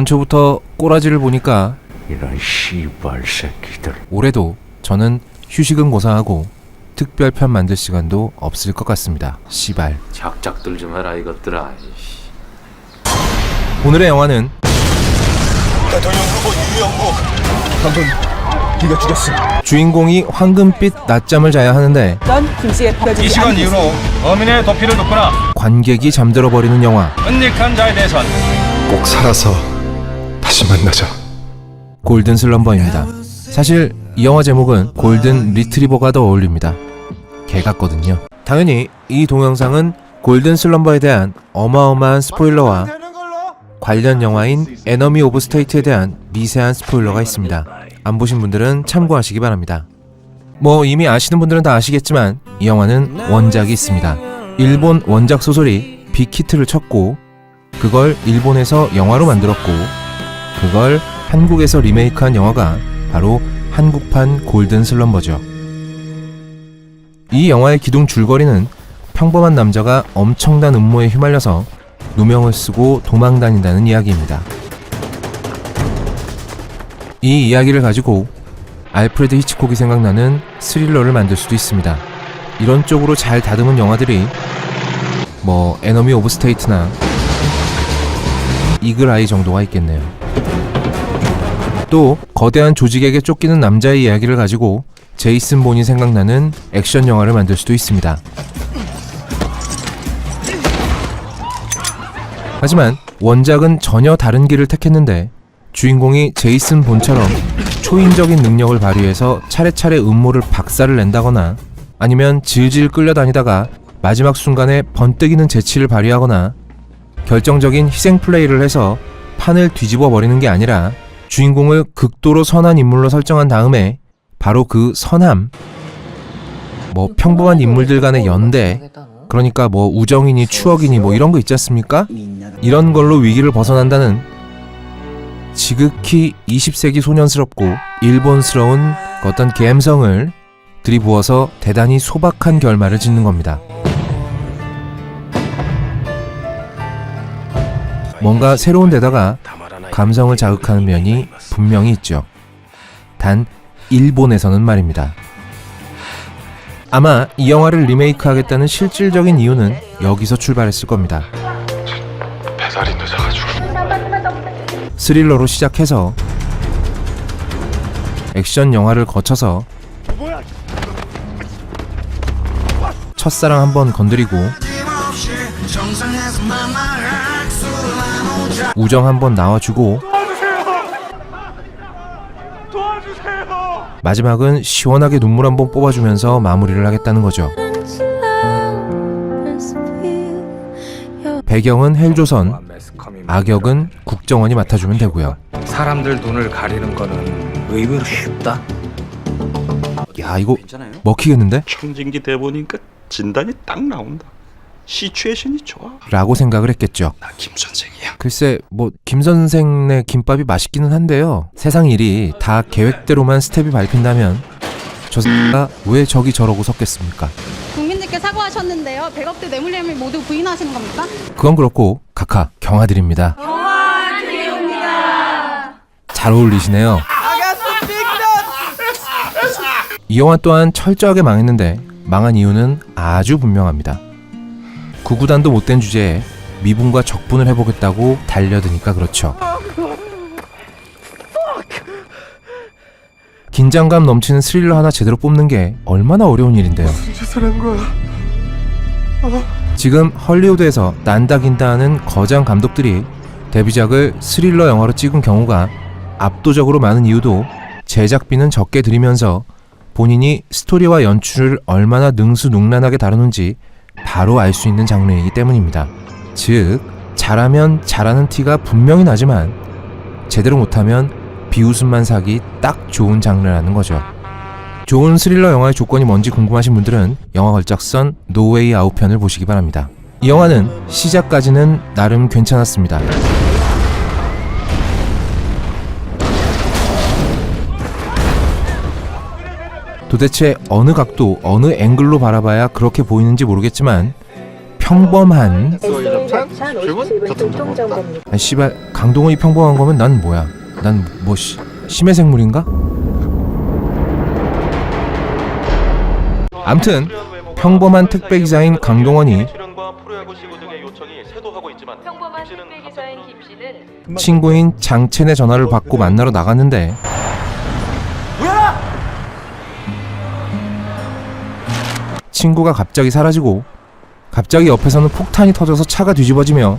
연초부터 꼬라지를 보니까 이런 씨발 새끼들. 올해도 저는 휴식은 고사하고 특별편 만들 시간도 없을 것 같습니다. 씨발. 작작들 좀 해라 이것들아. 오늘의 영화는 대통령 후보 유영국 방금 네가 죽였어. 주인공이 황금빛 낮잠을 자야 하는데 이 시간 이후로 범인의 도피를 돕거나 관객이 잠들어 버리는 영화 은닉한 자에 대해선 꼭 살아서 다시 만나자. 골든 슬럼버입니다. 사실 이 영화 제목은 골든 리트리버가 더 어울립니다. 개 같거든요. 당연히 이 동영상은 골든 슬럼버에 대한 어마어마한 스포일러와 관련 영화인 에너미 오브 스테이트에 대한 미세한 스포일러가 있습니다. 안 보신 분들은 참고하시기 바랍니다. 뭐 이미 아시는 분들은 다 아시겠지만 이 영화는 원작이 있습니다. 일본 원작 소설이 빅히트를 쳤고 그걸 일본에서 영화로 만들었고 그걸 한국에서 리메이크한 영화가 바로 한국판 골든 슬럼버죠. 이 영화의 기둥 줄거리는 평범한 남자가 엄청난 음모에 휘말려서 누명을 쓰고 도망 다닌다는 이야기입니다. 이 이야기를 가지고 알프레드 히치콕이 생각나는 스릴러를 만들 수도 있습니다. 이런 쪽으로 잘 다듬은 영화들이 뭐 에너미 오브 스테이트나 이글 아이 정도가 있겠네요. 또 거대한 조직에게 쫓기는 남자의 이야기를 가지고 제이슨 본이 생각나는 액션 영화를 만들 수도 있습니다. 하지만 원작은 전혀 다른 길을 택했는데 주인공이 제이슨 본처럼 초인적인 능력을 발휘해서 차례차례 음모를 박살을 낸다거나 아니면 질질 끌려다니다가 마지막 순간에 번뜩이는 재치를 발휘하거나 결정적인 희생 플레이를 해서 판을 뒤집어 버리는 게 아니라 주인공을 극도로 선한 인물로 설정한 다음에 바로 그 선함, 뭐 평범한 인물들 간의 연대, 그러니까 뭐 우정이니 추억이니 뭐 이런 거 있지 않습니까? 이런 걸로 위기를 벗어난다는 지극히 20세기 소년스럽고 일본스러운 어떤 감성을 들이부어서 대단히 소박한 결말을 짓는 겁니다. 뭔가 새로운 데다가 감성을 자극하는 면이 분명히 있죠. 단 일본에서는 말입니다. 아마 이 영화를 리메이크하겠다는 실질적인 이유는 여기서 출발했을 겁니다. 배달이 늦어가지고. 스릴러로 시작해서 액션 영화를 거쳐서 첫사랑 한번 건드리고 우정 한번 나와주고 마지막은 시원하게 눈물 한번 뽑아주면서 마무리를 하겠다는 거죠. 배경은 헬조선, 악역은 국정원이 맡아주면 되고요. 사람들 눈을 가리는 거는 의외로 쉽다. 야, 이거 먹히겠는데? 청진기 대보니까 진단이 딱 나온다. 시츄에이션이 좋아. 라고 생각을 했겠죠. 나 김 선생이야. 글쎄 뭐 김선생네 김밥이 맛있기는 한데요. 세상 일이 다 계획대로만 스텝이 밟힌다면 저 X가 왜 저기 저러고 섰겠습니까? 국민들께 사과하셨는데요. 백업대 뇌물 혐의 모두 부인하시는 겁니까? 그건 그렇고 각하 경화드립니다. 잘 어울리시네요. 이 영화 또한 철저하게 망했는데 망한 이유는 아주 분명합니다. 구구단도 못된 주제에 미분과 적분을 해보겠다고 달려드니까 그렇죠. 긴장감 넘치는 스릴러 하나 제대로 뽑는 게 얼마나 어려운 일인데요. 지금 헐리우드에서 난다긴다 하는 거장 감독들이 데뷔작을 스릴러 영화로 찍은 경우가 압도적으로 많은 이유도 제작비는 적게 들이면서 본인이 스토리와 연출을 얼마나 능수능란하게 다루는지 바로 알 수 있는 장르이기 때문입니다. 즉, 잘하면 잘하는 티가 분명히 나지만 제대로 못하면 비웃음만 사기 딱 좋은 장르라는 거죠. 좋은 스릴러 영화의 조건이 뭔지 궁금하신 분들은 영화 걸작선 노웨이 아웃 편을 보시기 바랍니다. 이 영화는 시작까지는 나름 괜찮았습니다. 도대체 어느 각도, 어느 앵글로 바라봐야 그렇게 보이는지 모르겠지만 평범한 아니 씨발 강동원이 평범한 거면 난 뭐야? 난 뭐 심해 생물인가? 암튼 평범한 택배 기사인 강동원이 평범한 택배 기사인 김 씨는 친구인 장첸의 전화를 받고 만나러 나갔는데 친구가 갑자기 사라지고 갑자기 옆에서는 폭탄이 터져서 차가 뒤집어지며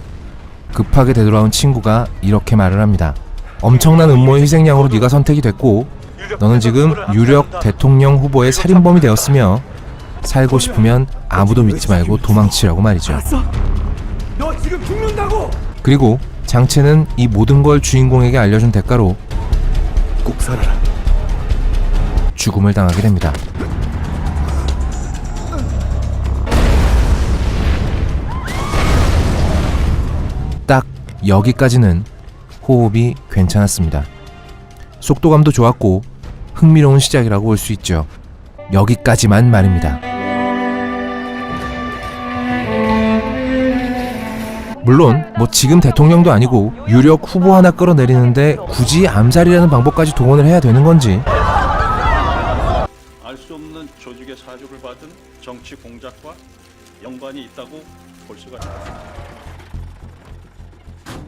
급하게 되돌아온 친구가 이렇게 말을 합니다. 엄청난 음모의 희생양으로 네가 선택이 됐고 너는 지금 유력 대통령 후보의 살인범이 되었으며 살고 싶으면 아무도 믿지 말고 도망치라고 말이죠. 너 지금 죽는다고! 그리고 장첸은 이 모든 걸 주인공에게 알려준 대가로 꼭 살아라. 죽음을 당하게 됩니다. 딱 여기까지는 호흡이 괜찮았습니다. 속도감도 좋았고 흥미로운 시작이라고 볼 수 있죠. 여기까지만 말입니다. 물론 뭐 지금 대통령도 아니고 유력 후보 하나 끌어내리는데 굳이 암살이라는 방법까지 동원을 해야 되는 건지 알 수 없는 조직의 사주를 받은 정치 공작과 연관이 있다고 볼 수가 있습니다.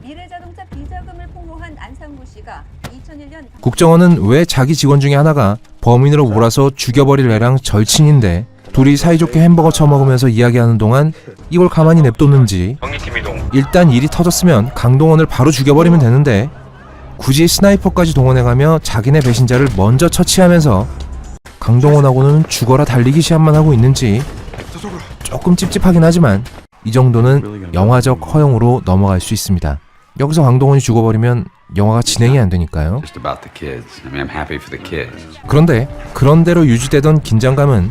미래자동차 비자금을 폭로한 안상무 씨가 2001년 국정원은 왜 자기 직원 중에 하나가 범인으로 몰아서 죽여버릴 애랑 절친인데 둘이 사이좋게 햄버거 처먹으면서 이야기하는 동안 이걸 가만히 냅뒀는지. 일단 일이 터졌으면 강동원을 바로 죽여버리면 되는데 굳이 스나이퍼까지 동원해가며 자기네 배신자를 먼저 처치하면서 강동원하고는 죽어라 달리기 시합만 하고 있는지 조금 찝찝하긴 하지만 이 정도는 영화적 허용으로 넘어갈 수 있습니다. 여기서 강동원이 죽어버리면 영화가 진행이 안 되니까요. 그런데 그런대로 유지되던 긴장감은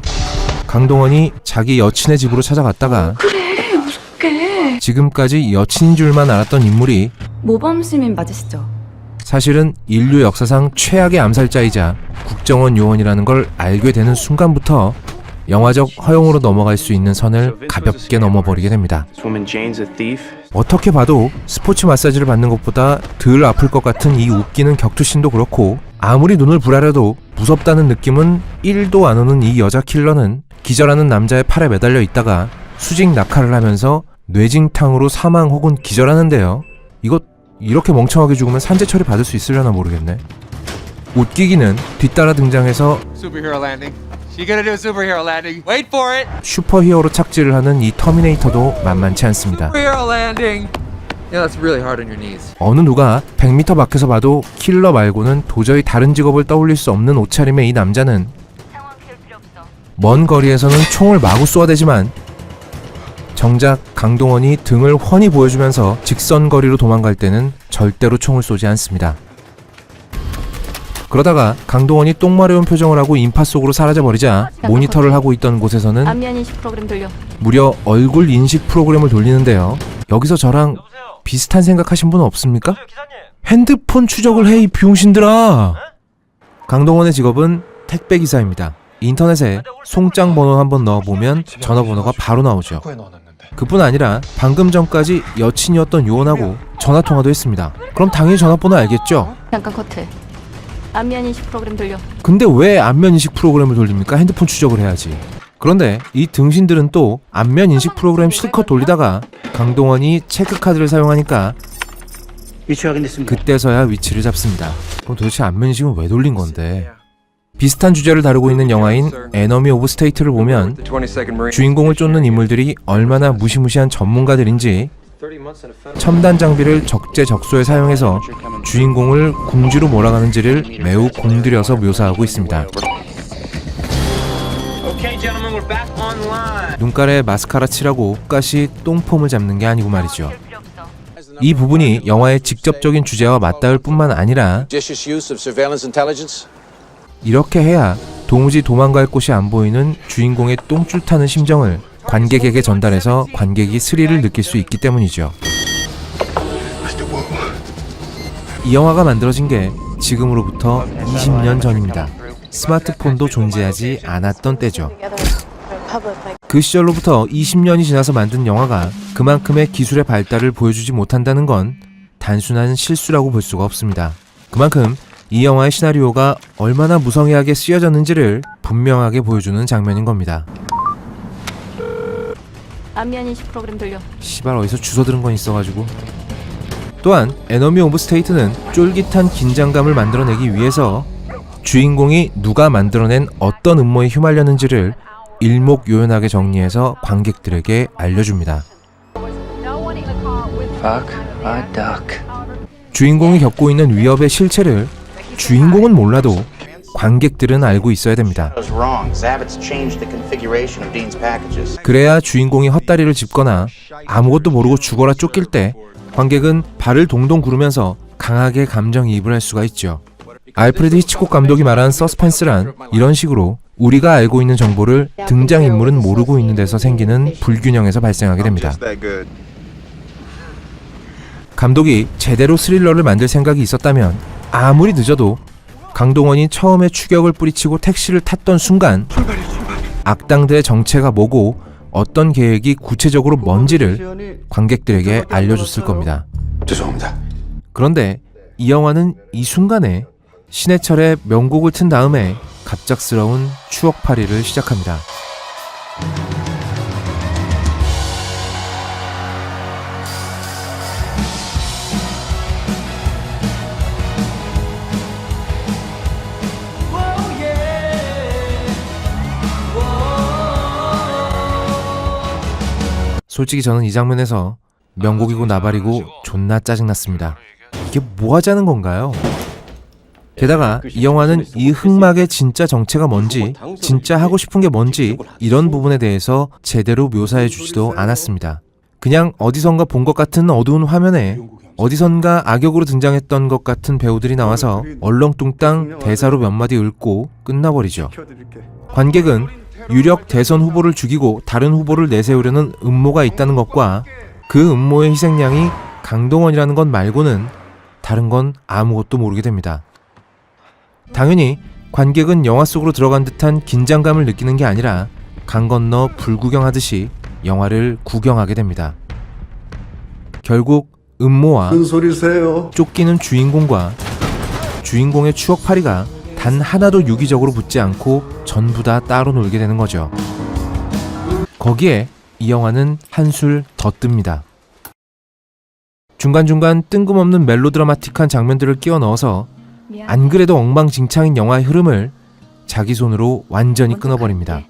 강동원이 자기 여친의 집으로 찾아갔다가 그래 무섭게 지금까지 여친인 줄만 알았던 인물이 모범 시민 맞으시죠? 사실은 인류 역사상 최악의 암살자이자 국정원 요원이라는 걸 알게 되는 순간부터 영화적 허용으로 넘어갈 수 있는 선을 가볍게 넘어버리게 됩니다. 어떻게 봐도 스포츠 마사지를 받는 것보다 덜 아플 것 같은 이 웃기는 격투씬도 그렇고 아무리 눈을 부라려도 무섭다는 느낌은 1도 안 오는 이 여자 킬러는 기절하는 남자의 팔에 매달려 있다가 수직 낙하를 하면서 뇌진탕으로 사망 혹은 기절하는데요. 이거 이렇게 멍청하게 죽으면 산재 처리 받을 수 있으려나 모르겠네. 웃기기는 뒤따라 등장해서 슈퍼히어로 착지를 하는 이 터미네이터도 만만치 않습니다. 어느 누가 100m 밖에서 봐도 킬러 말고는 도저히 다른 직업을 떠올릴 수 없는 옷차림의 이 남자는 먼 거리에서는 총을 마구 쏘아대지만 정작 강동원이 등을 훤히 보여주면서 직선 거리로 도망갈 때는 절대로 총을 쏘지 않습니다. 그러다가 강동원이 똥마려운 표정을 하고 인파 속으로 사라져버리자 모니터를 하고 있던 곳에서는 안면 인식 프로그램 돌려. 무려 얼굴 인식 프로그램을 돌리는데요. 여기서 저랑 비슷한 생각하신 분 없습니까? 핸드폰 추적을 해 이 비용신들아. 강동원의 직업은 택배기사입니다. 인터넷에 송장 번호 한번 넣어보면 전화번호가 바로 나오죠. 그뿐 아니라 방금 전까지 여친이었던 요원하고 전화통화도 했습니다. 그럼 당연히 전화번호 알겠죠? 잠깐 커트. 안면 인식 프로그램 돌려. 근데 왜 안면 인식 프로그램을 돌립니까? 핸드폰 추적을 해야지. 그런데 이 등신들은 또 안면 인식 프로그램 실컷 돌리다가 강동원이 체크카드를 사용하니까 위치 확인됐습니다. 그때서야 위치를 잡습니다. 그럼 도대체 안면 인식은 왜 돌린 건데? 비슷한 주제를 다루고 있는 영화인 에너미 오브 스테이트를 보면 주인공을 쫓는 인물들이 얼마나 무시무시한 전문가들인지 첨단 장비를 적재적소에 사용해서 주인공을 궁지로 몰아가는지를 매우 공들여서 묘사하고 있습니다. 눈가에 마스카라 칠하고 끝까지 똥폼을 잡는 게 아니고 말이죠. 이 부분이 영화의 직접적인 주제와 맞닿을 뿐만 아니라 이렇게 해야 도무지 도망갈 곳이 안 보이는 주인공의 똥줄 타는 심정을 관객에게 전달해서 관객이 스릴을 느낄 수 있기 때문이죠. 이 영화가 만들어진 게 지금으로부터 20년 전입니다. 스마트폰도 존재하지 않았던 때죠. 그 시절로부터 20년이 지나서 만든 영화가 그만큼의 기술의 발달을 보여주지 못한다는 건 단순한 실수라고 볼 수가 없습니다. 그만큼 이 영화의 시나리오가 얼마나 무성의하게 쓰여졌는지를 분명하게 보여주는 장면인 겁니다. 안면 인식 프로그램 돌려. 시발 어디서 주워 들은 건 있어가지고. 또한 에너미 오브 스테이트는 쫄깃한 긴장감을 만들어내기 위해서 주인공이 누가 만들어낸 어떤 음모에 휘말렸는지를 일목요연하게 정리해서 관객들에게 알려줍니다. 주인공이 겪고 있는 위협의 실체를 주인공은 몰라도 관객들은 알고 있어야 됩니다. 그래야 주인공이 헛다리를 짚거나 아무것도 모르고 죽어라 쫓길 때 관객은 발을 동동 구르면서 강하게 감정이입을 할 수가 있죠. 알프레드 히치콕 감독이 말한 서스펜스란 이런 식으로 우리가 알고 있는 정보를 등장인물은 모르고 있는 데서 생기는 불균형에서 발생하게 됩니다. 감독이 제대로 스릴러를 만들 생각이 있었다면 아무리 늦어도 강동원이 처음에 추격을 뿌리치고 택시를 탔던 순간 악당들의 정체가 뭐고 어떤 계획이 구체적으로 뭔지를 관객들에게 알려줬을 겁니다. 죄송합니다. 그런데 이 영화는 이 순간에 신해철의 명곡을 튼 다음에 갑작스러운 추억팔이를 시작합니다. 솔직히 저는 이 장면에서 명곡이고 나발이고 존나 짜증났습니다. 이게 뭐 하자는 건가요? 게다가 이 영화는 이 흑막의 진짜 정체가 뭔지, 진짜 하고 싶은 게 뭔지 이런 부분에 대해서 제대로 묘사해 주지도 않았습니다. 그냥 어디선가 본 것 같은 어두운 화면에 어디선가 악역으로 등장했던 것 같은 배우들이 나와서 얼렁뚱땅 대사로 몇 마디 읊고 끝나버리죠. 관객은 유력 대선 후보를 죽이고 다른 후보를 내세우려는 음모가 있다는 것과 그 음모의 희생양이 강동원이라는 것 말고는 다른 건 아무것도 모르게 됩니다. 당연히 관객은 영화 속으로 들어간 듯한 긴장감을 느끼는 게 아니라 강 건너 불구경하듯이 영화를 구경하게 됩니다. 결국 음모와 쫓기는 주인공과 주인공의 추억팔이가 단 하나도 유기적으로 붙지 않고 전부 다 따로 놀게 되는 거죠. 거기에 이 영화는 한술 더 뜹니다. 중간중간 뜬금없는 멜로드라마틱한 장면들을 끼워 넣어서 안 그래도 엉망진창인 영화의 흐름을 자기 손으로 완전히 끊어버립니다.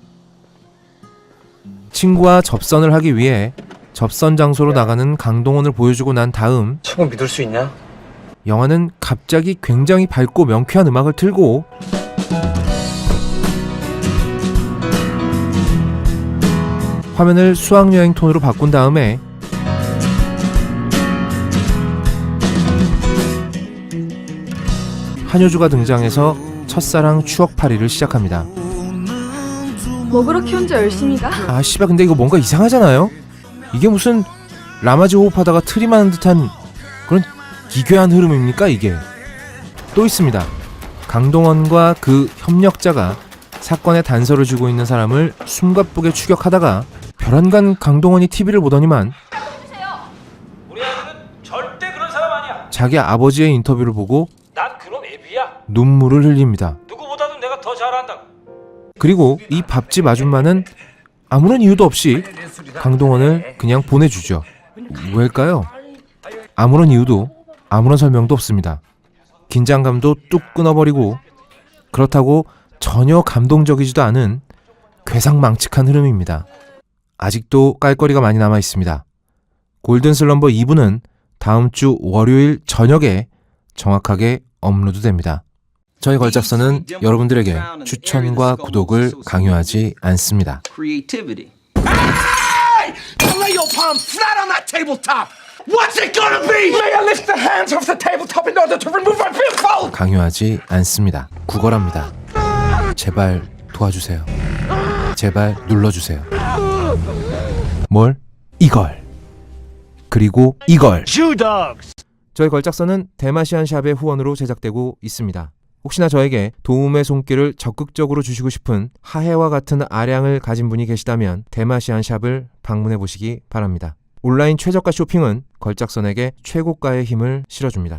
친구와 접선을 하기 위해 접선 장소로 나가는 강동원을 보여주고 난 다음 친구 믿을 수 있냐? 영화는 갑자기 굉장히 밝고 명쾌한 음악을 틀고 화면을 수학여행 톤으로 바꾼 다음에 한효주가 등장해서 첫사랑 추억팔이를 시작합니다. 뭐 그렇게 혼자 열심히 가? 아 씨발 근데 이거 뭔가 이상하잖아요? 이게 무슨 라마즈 호흡하다가 트림하는 듯한 그런 기괴한 흐름입니까 이게? 또 있습니다. 강동원과 그 협력자가 사건의 단서를 쥐고 있는 사람을 숨가쁘게 추격하다가 별안간 강동원이 TV를 보더니만 우리 아들은 절대 그런 사람 아니야. 자기 아버지의 인터뷰를 보고 난 그런 애비야. 눈물을 흘립니다. 누구보다도 내가 더 잘한다고. 그리고 이 밥집 아줌마는 아무런 이유도 없이 강동원을 그냥 보내주죠. 왜일까요? 아무런 이유도 아무런 설명도 없습니다. 긴장감도 뚝 끊어버리고 그렇다고 전혀 감동적이지도 않은 괴상망측한 흐름입니다. 아직도 깔거리가 많이 남아 있습니다. 골든슬럼버 2부는 다음 주 월요일 저녁에 정확하게 업로드됩니다. 저희 걸작서는 여러분들에게 추천과 구독을 강요하지 않습니다. Lay your palm flat on that tabletop. What's it gonna be? May I lift the hands off the tabletop in order to remove my billfold? 강요하지 않습니다. 구걸합니다. 제발 도와주세요. 제발 눌러주세요. 뭘? 이걸. 그리고 이걸. 저희 걸작서는 대마시안 샵의 후원으로 제작되고 있습니다. 혹시나 저에게 도움의 손길을 적극적으로 주시고 싶은 하해와 같은 아량을 가진 분이 계시다면 대마시안 샵을 방문해 보시기 바랍니다. 온라인 최저가 쇼핑은 걸작선에게 최고가의 힘을 실어줍니다.